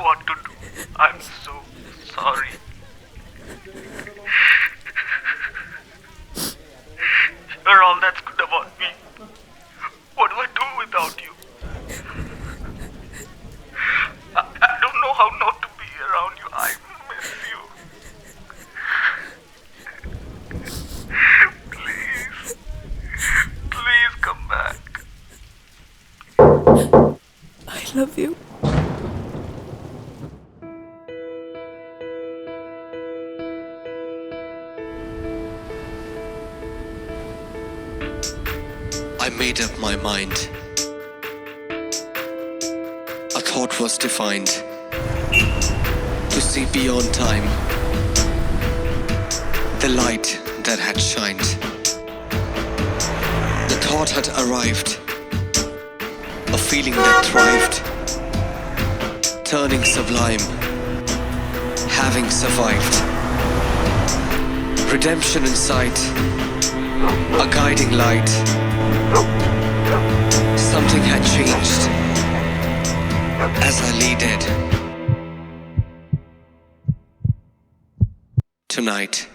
what to do. I'm so sorry. You're all that's good about me. What do I do without you? I don't know how not to be around you. I miss you. Please. Please come back. I love you. I made up my mind. A thought was defined to see beyond time the light that had shined. The thought had arrived, a feeling that thrived, turning sublime, having survived. Redemption in sight, a guiding light. Something had changed as I lay dead tonight.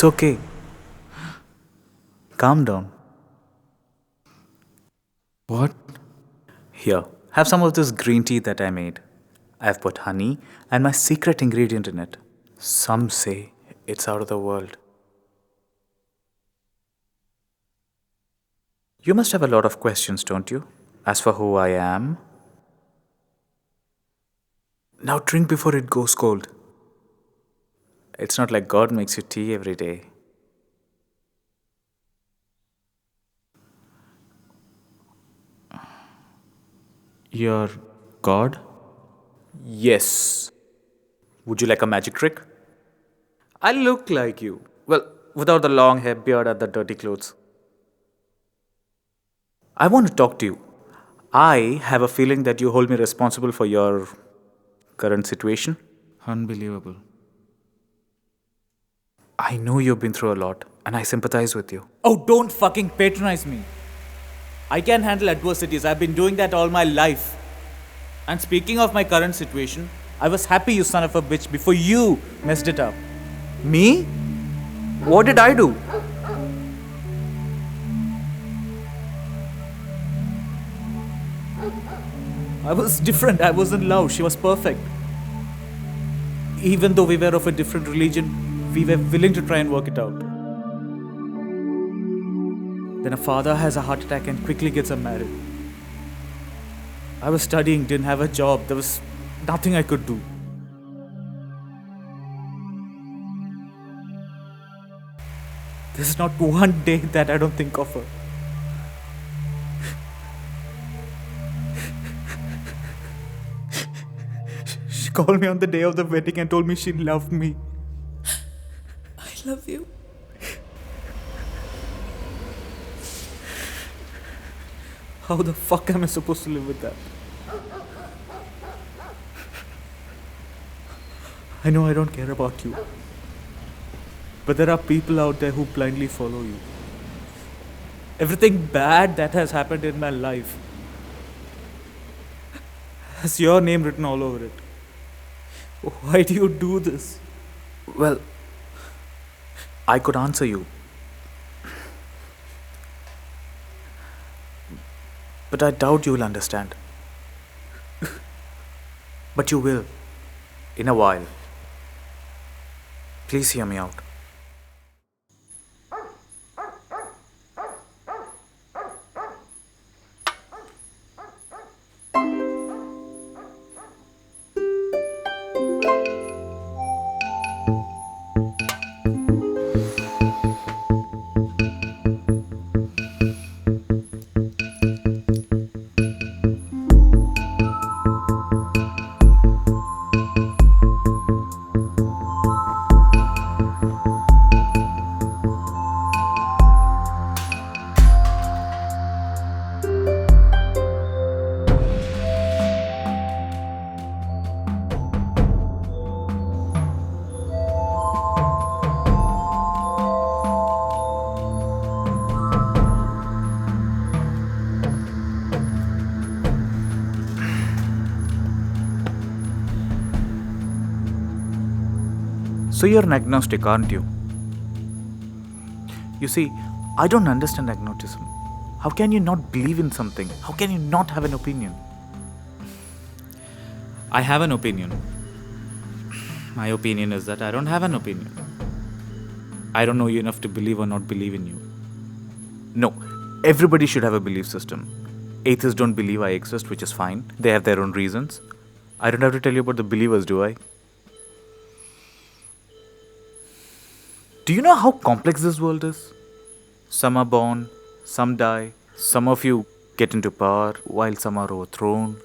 It's okay. Calm down. What? Here, have some of this green tea that I made. I've put honey and my secret ingredient in it. Some say it's out of the world. You must have a lot of questions, don't you? As for who I am. Now drink before it goes cold. It's not like God makes you tea every day. You're God? Yes. Would you like a magic trick? I look like you. Well, without the long hair, beard, and the dirty clothes. I want to talk to you. I have a feeling that you hold me responsible for your current situation. Unbelievable. I know you've been through a lot, and I sympathize with you. Oh, don't fucking patronize me. I can handle adversities. I've been doing that all my life. And speaking of my current situation, I was happy, you son of a bitch, before you messed it up. Me? What did I do? I was different. I was in love. She was perfect. Even though we were of a different religion, we were willing to try and work it out. Then a father has a heart attack and quickly gets her married. I was studying, didn't have a job. There was nothing I could do. There's not one day that I don't think of her. She called me on the day of the wedding and told me she loved me. I love you. How the fuck am I supposed to live with that? I know I don't care about you. But there are people out there who blindly follow you. Everything bad that has happened in my life has your name written all over it. Why do you do this? Well, I could answer you. But I doubt you will understand. But you will. In a while. Please hear me out. So you're an agnostic, aren't you? You see, I don't understand agnosticism. How can you not believe in something? How can you not have an opinion? I have an opinion. My opinion is that I don't have an opinion. I don't know you enough to believe or not believe in you. No, everybody should have a belief system. Atheists don't believe I exist, which is fine. They have their own reasons. I don't have to tell you about the believers, do I? Do you know how complex this world is? Some are born, some die, some of you get into power while some are overthrown.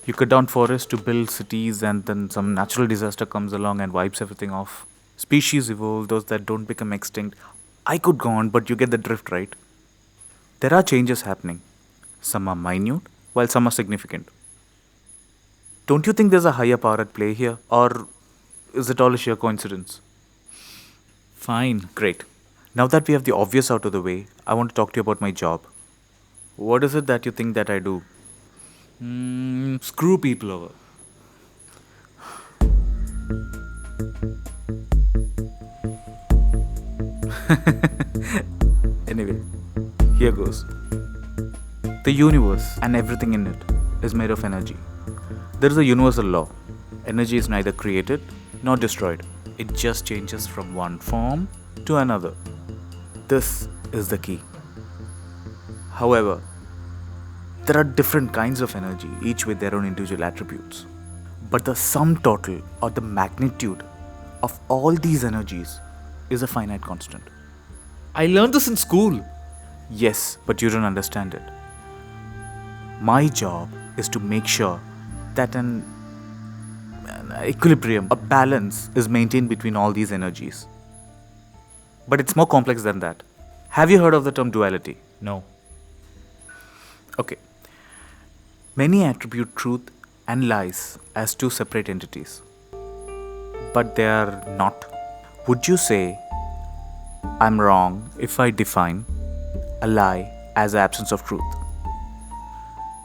You cut down forests to build cities and then some natural disaster comes along and wipes everything off. Species evolve, those that don't become extinct. I could go on, but you get the drift, right? There are changes happening. Some are minute, while some are significant. Don't you think there's a higher power at play here? Or is it all a sheer coincidence? Fine. Great. Now that we have the obvious out of the way, I want to talk to you about my job. What is it that you think that I do? Screw people over. Anyway, here goes. The universe and everything in it is made of energy. There is a universal law. Energy is neither created nor destroyed. It just changes from one form to another. This is the key. However, there are different kinds of energy, each with their own individual attributes. But the sum total or the magnitude of all these energies is a finite constant. I learned this in school. Yes, but you don't understand it. My job is to make sure that an equilibrium, a balance, is maintained between all these energies. But it's more complex than that. Have you heard of the term duality? No. Okay. Many attribute truth and lies as two separate entities. But they are not. Would you say I'm wrong if I define a lie as the absence of truth?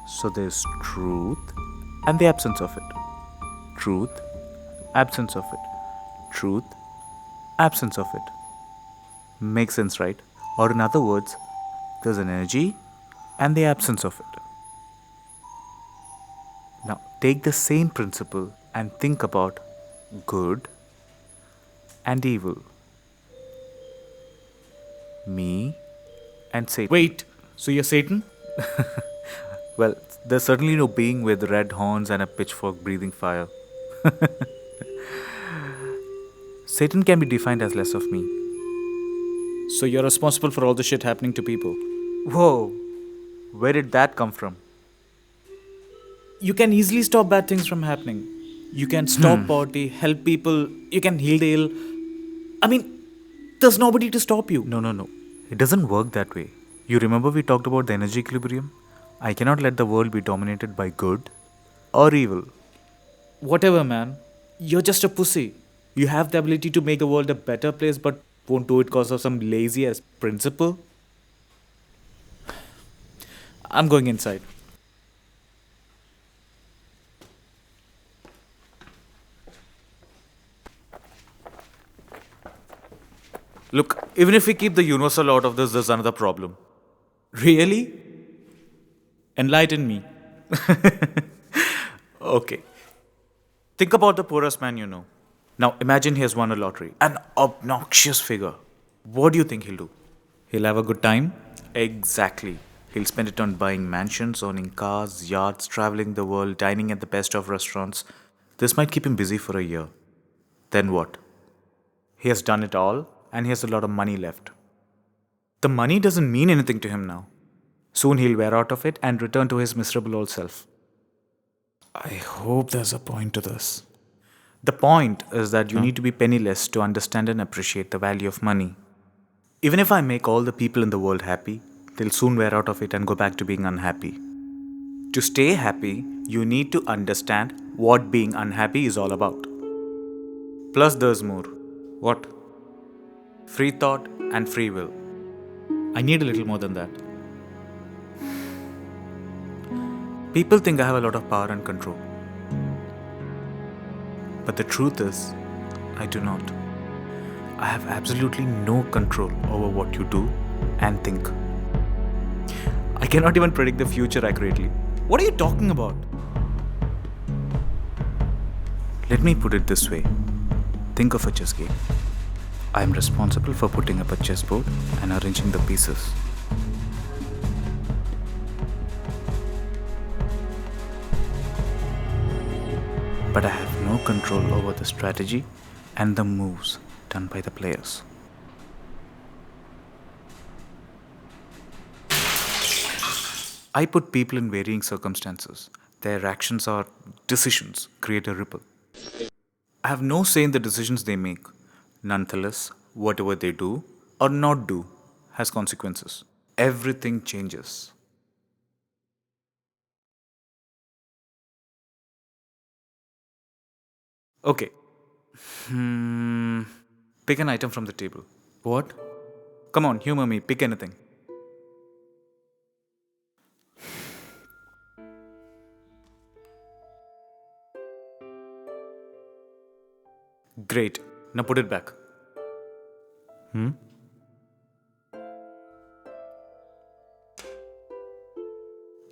So there's truth and the absence of it. Truth, absence of it. Truth, absence of it. Makes sense, right? Or in other words, there's an energy and the absence of it. Now, take the same principle and think about good and evil. Me and Satan. Wait, so you're Satan? Well, there's certainly no being with red horns and a pitchfork breathing fire. Satan can be defined as less of me. So you're responsible for all the shit happening to people. Whoa, where did that come from? You can easily stop bad things from happening. You can stop poverty, help people, you can heal the ill. I mean, there's nobody to stop you. No. It doesn't work that way. You remember we talked about the energy equilibrium? I cannot let the world be dominated by good or evil. Whatever, man. You're just a pussy. You have the ability to make the world a better place, but won't do it because of some lazy ass principle. I'm going inside. Look, even if we keep the universal out of this, there's another problem. Really? Enlighten me. Okay. Think about the poorest man you know. Now imagine he has won a lottery. An obnoxious figure. What do you think he'll do? He'll have a good time. Exactly. He'll spend it on buying mansions, owning cars, yachts, traveling the world, dining at the best of restaurants. This might keep him busy for a year. Then what? He has done it all and he has a lot of money left. The money doesn't mean anything to him now. Soon he'll wear out of it and return to his miserable old self. I hope there's a point to this. The point is that you need to be penniless to understand and appreciate the value of money. Even if I make all the people in the world happy, they'll soon wear out of it and go back to being unhappy. To stay happy, you need to understand what being unhappy is all about. Plus, there's more. What? Free thought and free will. I need a little more than that. People think I have a lot of power and control. But the truth is, I do not. I have absolutely no control over what you do and think. I cannot even predict the future accurately. What are you talking about? Let me put it this way. Think of a chess game. I am responsible for putting up a chessboard and arranging the pieces. But I have no control over the strategy and the moves done by the players. I put people in varying circumstances. Their actions or decisions create a ripple. I have no say in the decisions they make. Nonetheless, whatever they do or not do has consequences. Everything changes. Okay. Pick an item from the table. What? Come on, humor me. Pick anything. Great. Now put it back.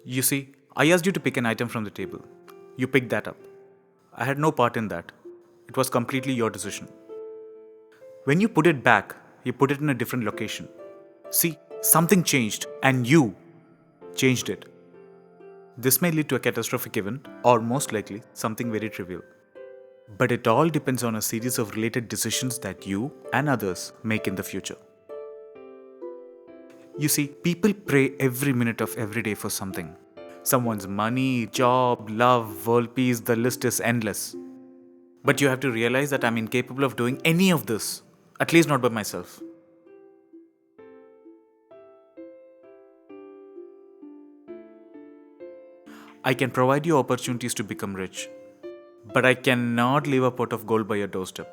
You see, I asked you to pick an item from the table. You picked that up. I had no part in that. It was completely your decision. When you put it back, you put it in a different location. See, something changed, and you changed it. This may lead to a catastrophic event, or most likely, something very trivial. But it all depends on a series of related decisions that you and others make in the future. You see, people pray every minute of every day for something. Someone's money, job, love, world peace, the list is endless. But you have to realize that I'm incapable of doing any of this, at least not by myself. I can provide you opportunities to become rich, but I cannot leave a pot of gold by your doorstep.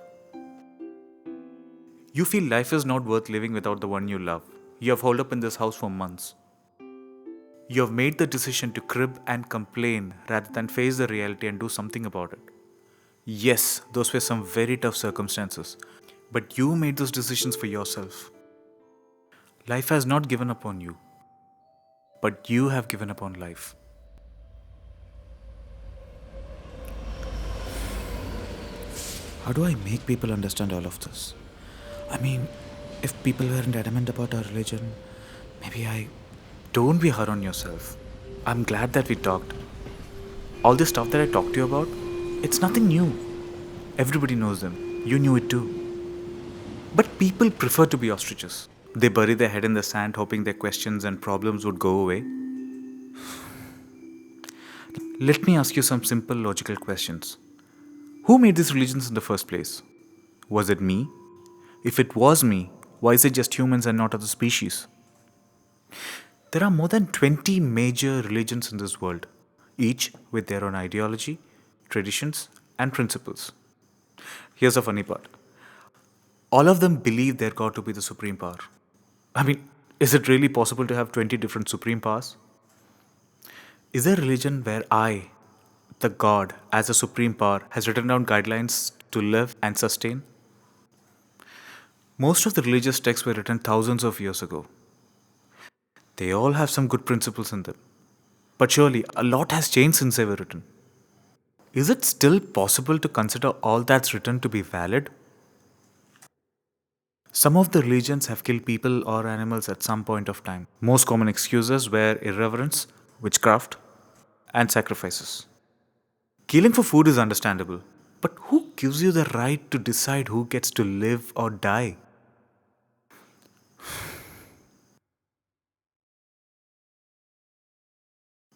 You feel life is not worth living without the one you love. You have holed up in this house for months. You have made the decision to crib and complain rather than face the reality and do something about it. Yes, those were some very tough circumstances, but you made those decisions for yourself. Life has not given up on you, but you have given up on life. How do I make people understand all of this? I mean, if people weren't adamant about our religion, maybe I. Don't be hard on yourself. I'm glad that we talked. All this stuff that I talked to you about, it's nothing new. Everybody knows them. You knew it too. But people prefer to be ostriches. They bury their head in the sand hoping their questions and problems would go away. Let me ask you some simple logical questions. Who made these religions in the first place? Was it me? If it was me, why is it just humans and not other species? There are more than 20 major religions in this world, each with their own ideology, traditions, and principles. Here's the funny part. All of them believe their God to be the supreme power. I mean, is it really possible to have 20 different supreme powers? Is there a religion where I, the God, as a supreme power, has written down guidelines to live and sustain? Most of the religious texts were written thousands of years ago. They all have some good principles in them. But surely, a lot has changed since they were written. Is it still possible to consider all that's written to be valid? Some of the religions have killed people or animals at some point of time. Most common excuses were irreverence, witchcraft, and sacrifices. Killing for food is understandable, but who gives you the right to decide who gets to live or die?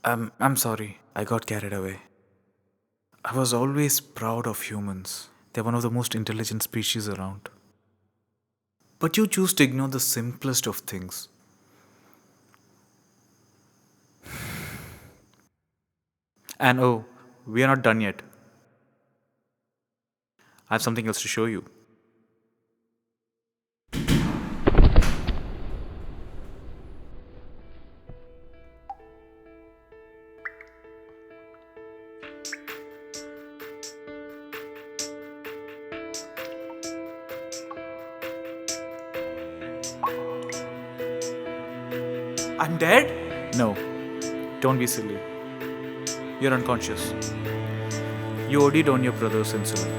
I'm sorry, I got carried away. I was always proud of humans. They're one of the most intelligent species around. But you choose to ignore the simplest of things. And oh, we are not done yet. I have something else to show you. I'm dead? No. Don't be silly. You're unconscious. You OD'd on your brother's insulin.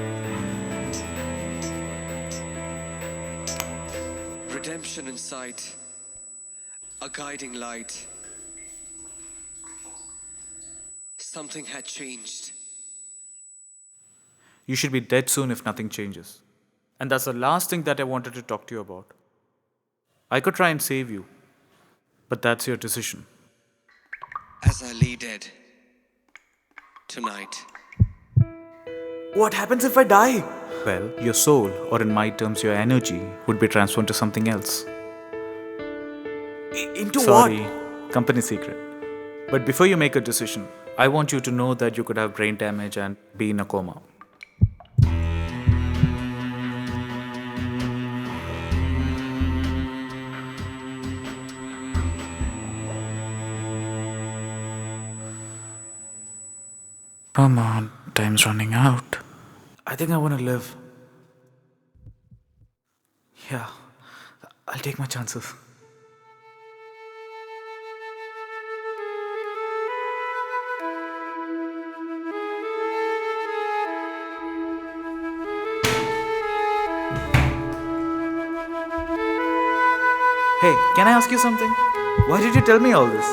Redemption in sight, a guiding light. Something had changed. You should be dead soon if nothing changes. And that's the last thing that I wanted to talk to you about. I could try and save you, but that's your decision. As I lay dead tonight. What happens if I die? Well, your soul, or in my terms, your energy, would be transferred to something else. Into Sorry, what? company secret. But before you make a decision, I want you to know that you could have brain damage and be in a coma. Come on, time's running out. I think I want to live. Yeah, I'll take my chances. Hey, can I ask you something? Why did you tell me all this?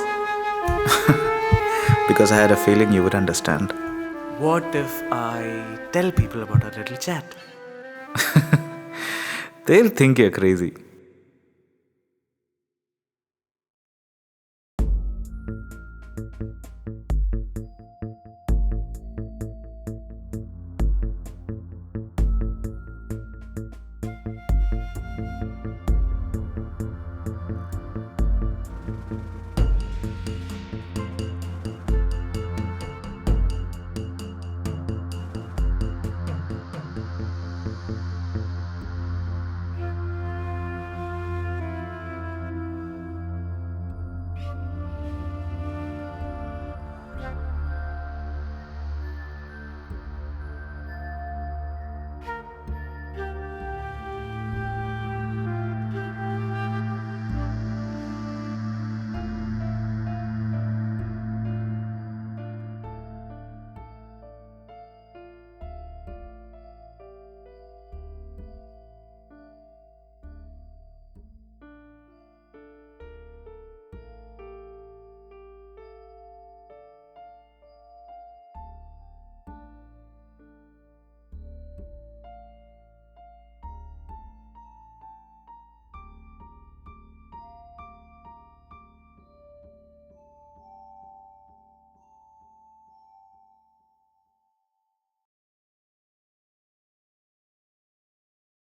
Because I had a feeling you would understand. What if I tell people about our little chat? They'll think you're crazy.